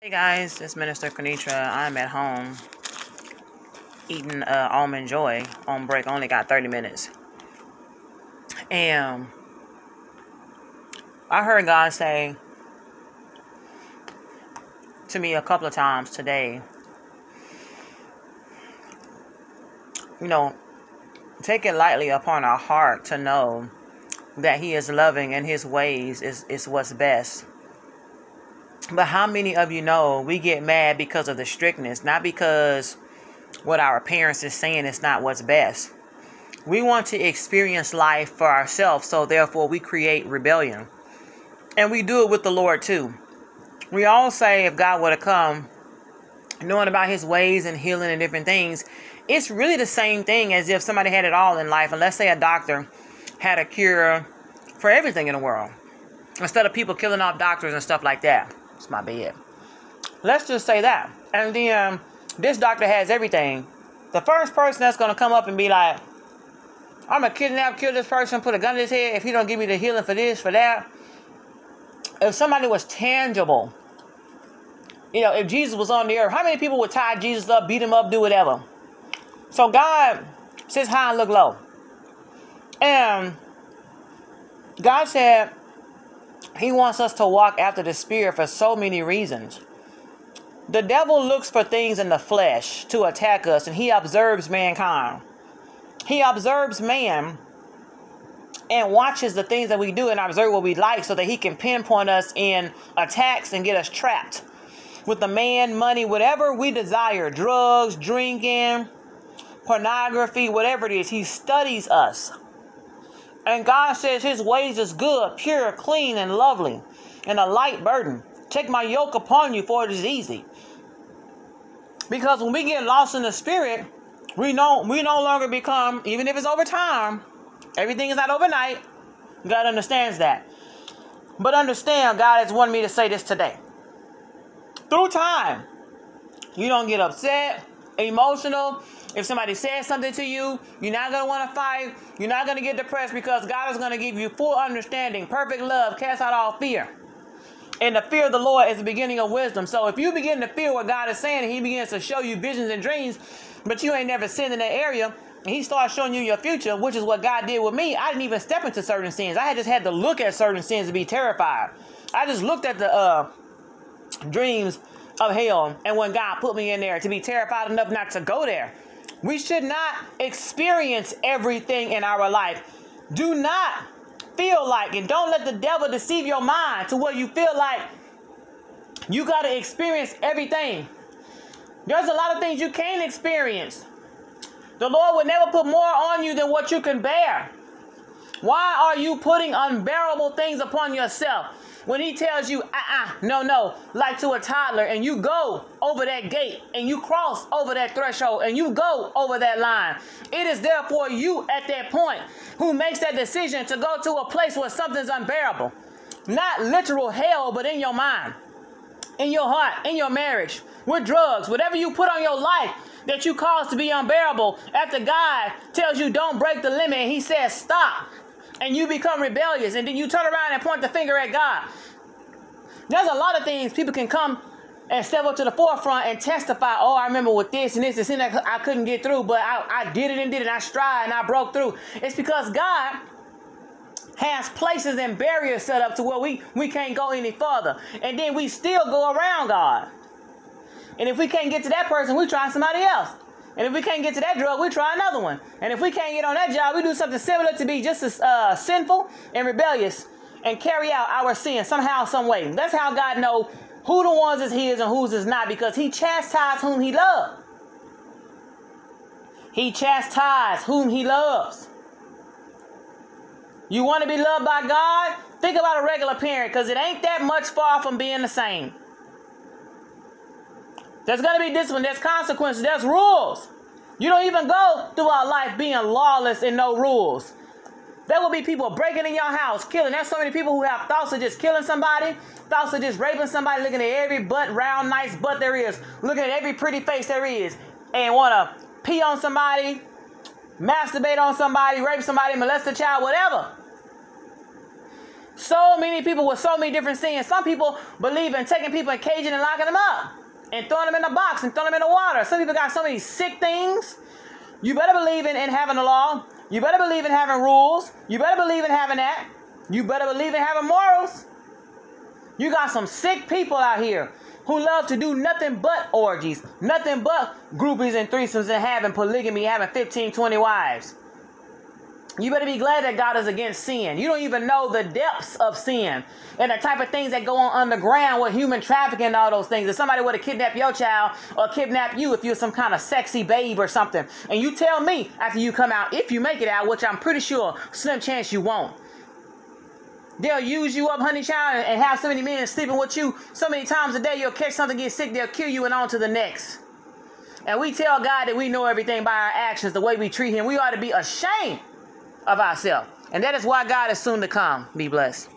Hey guys, it's Minister Kenitra. I'm at home eating Almond Joy on break. Only got 30 minutes. And I heard God say to me a couple of times today, take it lightly upon our heart to know that He is loving and His ways is what's best. But how many of you know we get mad because of the strictness, not because what our parents is saying is not what's best. We want to experience life for ourselves, so therefore we create rebellion. And we do it with the Lord too. We all say if God were to come, knowing about His ways and healing and different things, it's really the same thing as if somebody had it all in life. And let's say a doctor had a cure for everything in the world, instead of people killing off doctors and stuff like that. It's my bed. Let's just say that. And then this doctor has everything. The first person that's going to come up and be like, I'm going to kill this person, put a gun to his head if he don't give me the healing for this, for that. If somebody was tangible, if Jesus was on the earth, how many people would tie Jesus up, beat him up, do whatever? So God sits high and look low. And God said He wants us to walk after the Spirit for so many reasons. The devil looks for things in the flesh to attack us, and he observes mankind. He observes man and watches the things that we do and observe what we like so that he can pinpoint us in attacks and get us trapped with the man, money, whatever we desire, drugs, drinking, pornography, whatever it is. He studies us. And God says His ways is good, pure, clean, and lovely, and a light burden. Take my yoke upon you, for it is easy. Because when we get lost in the Spirit, we no longer become, even if it's over time, everything is not overnight. God understands that. But understand, God has wanted me to say this today. Through time, you don't get upset, emotional. If somebody says something to you, you're not going to want to fight. You're not going to get depressed, because God is going to give you full understanding, perfect love, cast out all fear. And the fear of the Lord is the beginning of wisdom. So if you begin to feel what God is saying, and He begins to show you visions and dreams, but you ain't never sinned in that area, and He starts showing you your future, which is what God did with me. I didn't even step into certain sins. I just had to look at certain sins to be terrified. I just looked at the dreams of hell, and when God put me in there, to be terrified enough not to go there. We should not experience everything in our life. Do not feel like, and don't let the devil deceive your mind to where you feel like you got to experience everything. There's a lot of things you can't experience. The Lord would never put more on you than what you can bear. Why are you putting unbearable things upon yourself when He tells you, no, like to a toddler, and you go over that gate, and you cross over that threshold, and you go over that line? It is therefore you at that point who makes that decision to go to a place where something's unbearable. Not literal hell, but in your mind, in your heart, in your marriage, with drugs, whatever you put on your life that you cause to be unbearable, after God tells you don't break the limit, and He says stop, and you become rebellious, and then you turn around and point the finger at God. There's a lot of things people can come and step up to the forefront and testify. Oh, I remember with this and this and that I couldn't get through, but I did it and did it. I strived and I broke through. It's because God has places and barriers set up to where we can't go any further. And then we still go around God. And if we can't get to that person, we try somebody else. And if we can't get to that drug, we try another one. And if we can't get on that job, we do something similar to be just as sinful and rebellious and carry out our sin somehow, some way. That's how God knows who the ones is His and whose is not, because He chastises whom He loves. He chastises whom He loves. You want to be loved by God? Think about a regular parent, because it ain't that much far from being the same. There's going to be discipline. There's consequences. There's rules. You don't even go throughout life being lawless and no rules. There will be people breaking in your house, killing. There's so many people who have thoughts of just killing somebody, thoughts of just raping somebody, looking at every butt, round, nice butt there is, looking at every pretty face there is, and want to pee on somebody, masturbate on somebody, rape somebody, molest a child, whatever. So many people with so many different sins. Some people believe in taking people and caging and locking them up and throwing them in a box and throwing them in the water. Some people got so many sick things. You better believe in having a law. You better believe in having rules. You better believe in having that. You better believe in having morals. You got some sick people out here who love to do nothing but orgies, nothing but groupies and threesomes and having polygamy, having 15, 20 wives. You better be glad that God is against sin. You don't even know the depths of sin and the type of things that go on underground with human trafficking and all those things. If somebody would have kidnapped your child or kidnapped you if you're some kind of sexy babe or something, and you tell me after you come out, if you make it out, which I'm pretty sure, slim chance you won't, they'll use you up, honey child, and have so many men sleeping with you so many times a day, you'll catch something, get sick, they'll kill you and on to the next. And we tell God that we know everything by our actions, the way we treat him. We ought to be ashamed of ourselves. And that is why God is soon to come. Be blessed.